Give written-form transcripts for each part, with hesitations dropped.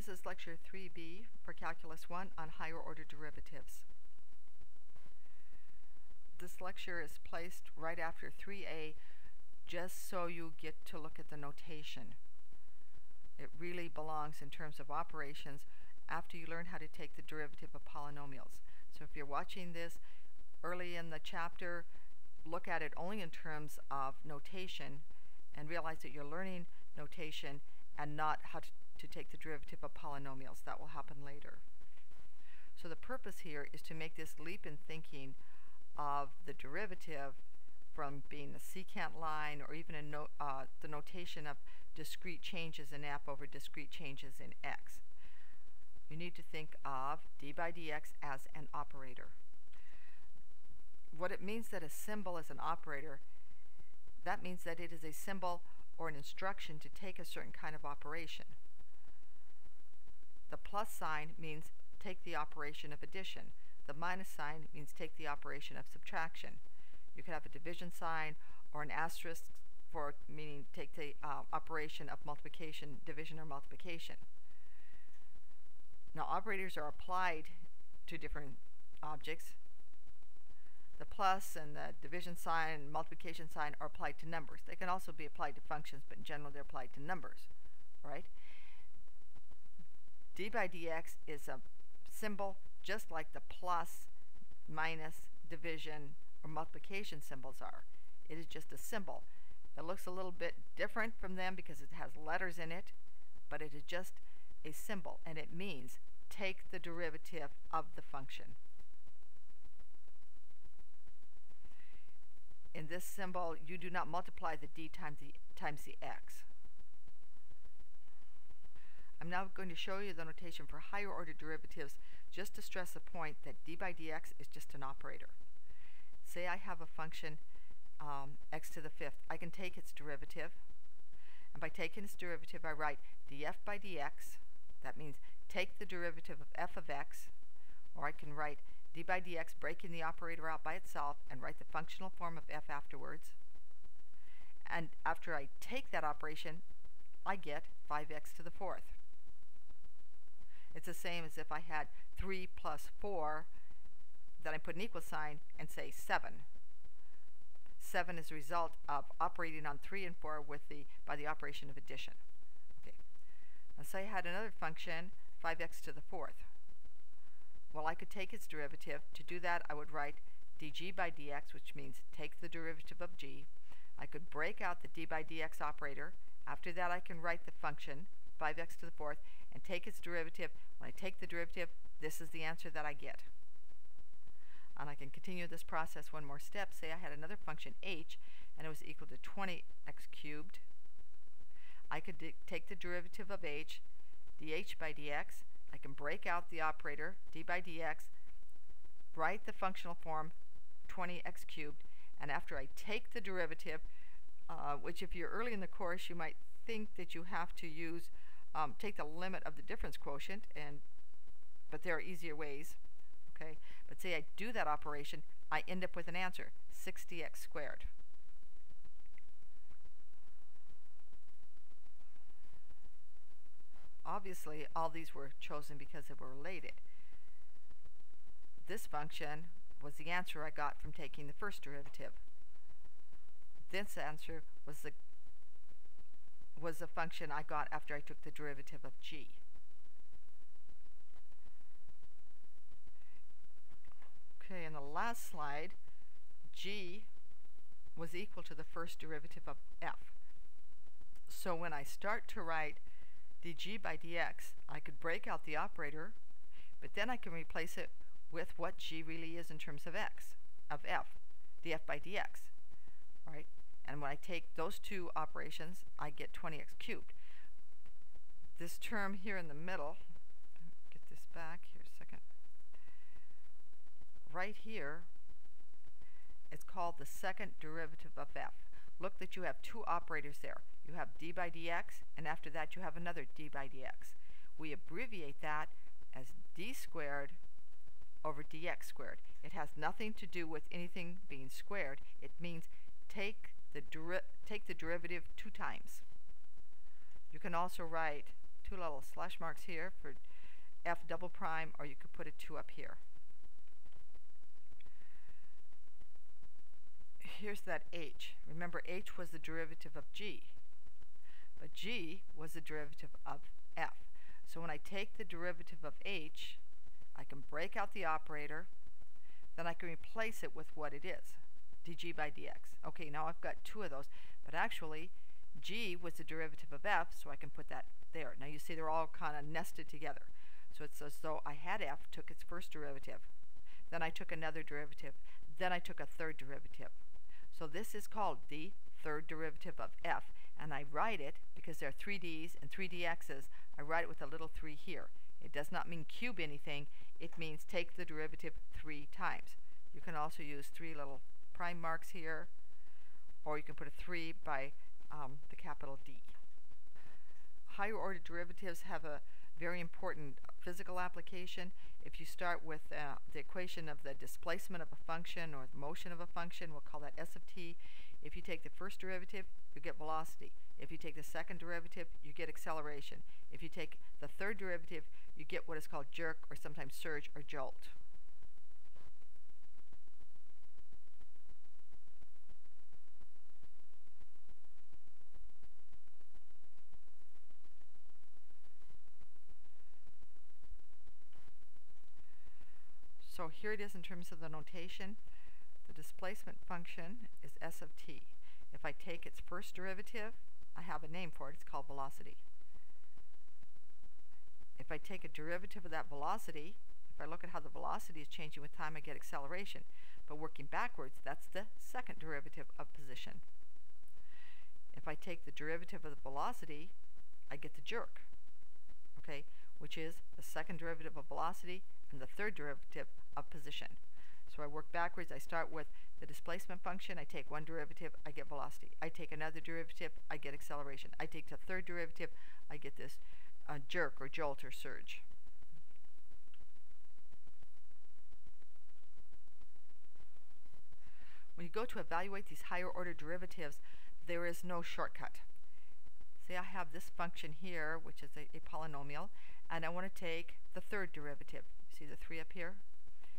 This is lecture 3B for Calculus 1 on higher order derivatives. This lecture is placed right after 3A just so you get to look at the notation. It really belongs in terms of operations after you learn how to take the derivative of polynomials. So if you're watching this early in the chapter, look at it only in terms of notation and realize that you're learning notation and not how to take the derivative of polynomials. That will happen later. So the purpose here is to make this leap in thinking of the derivative from being a secant line or even the notation of discrete changes in f over discrete changes in x. You need to think of d by dx as an operator. What it means that a symbol is an operator, that means that it is a symbol or an instruction to take a certain kind of operation. The plus sign means take the operation of addition. The minus sign means take the operation of subtraction. You could have a division sign or an asterisk for meaning take the operation of multiplication, division, or multiplication. Now operators are applied to different objects. The plus and the division sign and multiplication sign are applied to numbers. They can also be applied to functions, but in general they're applied to numbers, right? D by dx is a symbol just like the plus, minus, division, or multiplication symbols are. It is just a symbol. It looks a little bit different from them because it has letters in it, but it is just a symbol, and it means take the derivative of the function. In this symbol, you do not multiply the d times the x. I'm now going to show you the notation for higher order derivatives just to stress the point that d by dx is just an operator. Say I have a function x to the fifth. I can take its derivative, and by taking its derivative I write df by dx. That means take the derivative of f of x, or I can write d by dx breaking the operator out by itself and write the functional form of f afterwards. And after I take that operation, I get 5x to the fourth. It's the same as if I had 3 plus 4, then I put an equal sign and say 7. 7 is a result of operating on 3 and 4 by the operation of addition. Okay. Now say I had another function, 5x to the fourth. Well, I could take its derivative. To do that, I would write dg by dx, which means take the derivative of g. I could break out the d by dx operator. After that, I can write the function, 5x to the fourth, and take its derivative. When I take the derivative, this is the answer that I get. And I can continue this process one more step. Say I had another function h, and it was equal to 20x cubed. I could take the derivative of h, dh by dx. I can break out the operator, d by dx, write the functional form, 20x cubed, and after I take the derivative, which if you're early in the course, you might think that you have to use take the limit of the difference quotient, but there are easier ways. Okay, but say I do that operation, I end up with an answer, 60x squared. Obviously, all these were chosen because they were related. This function was the answer I got from taking the first derivative. This answer was the function I got after I took the derivative of g. Okay, in the last slide, g was equal to the first derivative of f. So when I start to write dg by dx, I could break out the operator, but then I can replace it with what g really is in terms of f, df by dx, right? And when I take those two operations, I get 20x cubed. This term here in the middle, get this back here a second. Right here, it's called the second derivative of f. Look that you have two operators there. You have d by dx, and after that you have another d by dx. We abbreviate that as d squared over dx squared. It has nothing to do with anything being squared. It means take the derivative 2 times. You can also write two little slash marks here for f double prime, or you could put a 2 up here. Here's that h. Remember, h was the derivative of g, but g was the derivative of f. So when I take the derivative of h, I can break out the operator, then I can replace it with what it is, dg by dx. Okay, now I've got 2 of those, but actually g was the derivative of f, so I can put that there. Now you see they're all kind of nested together. So it's as though I had f, took its first derivative, then I took another derivative, then I took a third derivative. So this is called the third derivative of f, and I write it, because there are 3 d's and 3 dx's, I write it with a little 3 here. It does not mean cube anything, it means take the derivative 3 times. You can also use 3 little prime marks here, or you can put a 3 by the capital D. Higher order derivatives have a very important physical application. If you start with the equation of the displacement of a function or the motion of a function, we'll call that s of t. If you take the first derivative, you get velocity. If you take the second derivative, you get acceleration. If you take the third derivative, you get what is called jerk, or sometimes surge or jolt. So here it is in terms of the notation. The displacement function is s of t. If I take its first derivative, I have a name for it. It's called velocity. If I take a derivative of that velocity, if I look at how the velocity is changing with time, I get acceleration. But working backwards, that's the second derivative of position. If I take the derivative of the velocity, I get the jerk, okay, which is the second derivative of velocity and the third derivative of position. So I work backwards. I start with the displacement function. I take one derivative, I get velocity. I take another derivative, I get acceleration. I take the third derivative, I get this jerk or jolt or surge. When you go to evaluate these higher order derivatives, there is no shortcut. Say I have this function here, which is a polynomial, and I want to take the third derivative. See the 3 up here?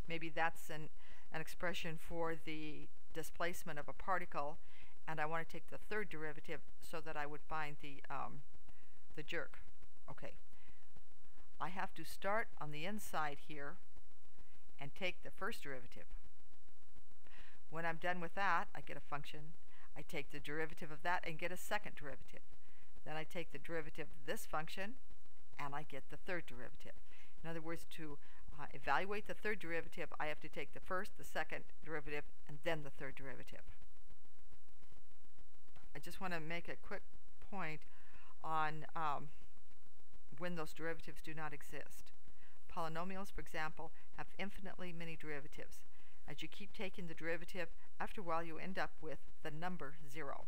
Maybe that's an expression for the displacement of a particle, and I want to take the third derivative so that I would find the jerk. Okay. I have to start on the inside here and take the first derivative. When I'm done with that, I get a function. I take the derivative of that and get a second derivative. Then I take the derivative of this function, and I get the third derivative. In other words, to evaluate the third derivative, I have to take the first, the second derivative, and then the third derivative. I just want to make a quick point on when those derivatives do not exist. Polynomials, for example, have infinitely many derivatives. As you keep taking the derivative, after a while you end up with the number 0.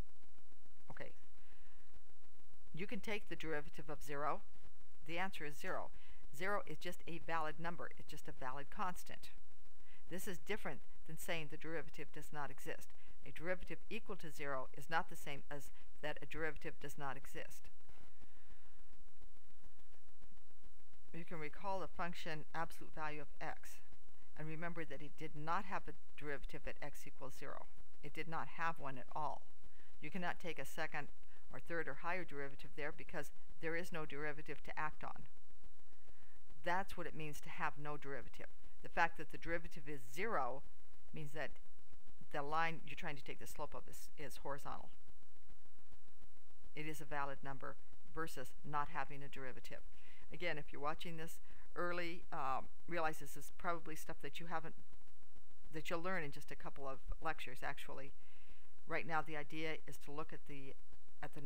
Okay. You can take the derivative of 0. The answer is 0. 0 is just a valid number. It's just a valid constant. This is different than saying the derivative does not exist. A derivative equal to 0 is not the same as that a derivative does not exist. You can recall the function absolute value of x, and remember that it did not have a derivative at x equals 0. It did not have one at all. You cannot take a second or third or higher derivative there because there is no derivative to act on. That's what it means to have no derivative. The fact that the derivative is 0 means that the line you're trying to take the slope of is horizontal. It is a valid number versus not having a derivative. Again, if you're watching this early, realize this is probably stuff that you'll learn in just a couple of lectures. Actually, right now the idea is to look at the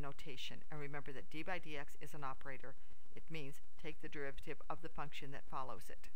notation and remember that d by dx is an operator. It means take the derivative of the function that follows it.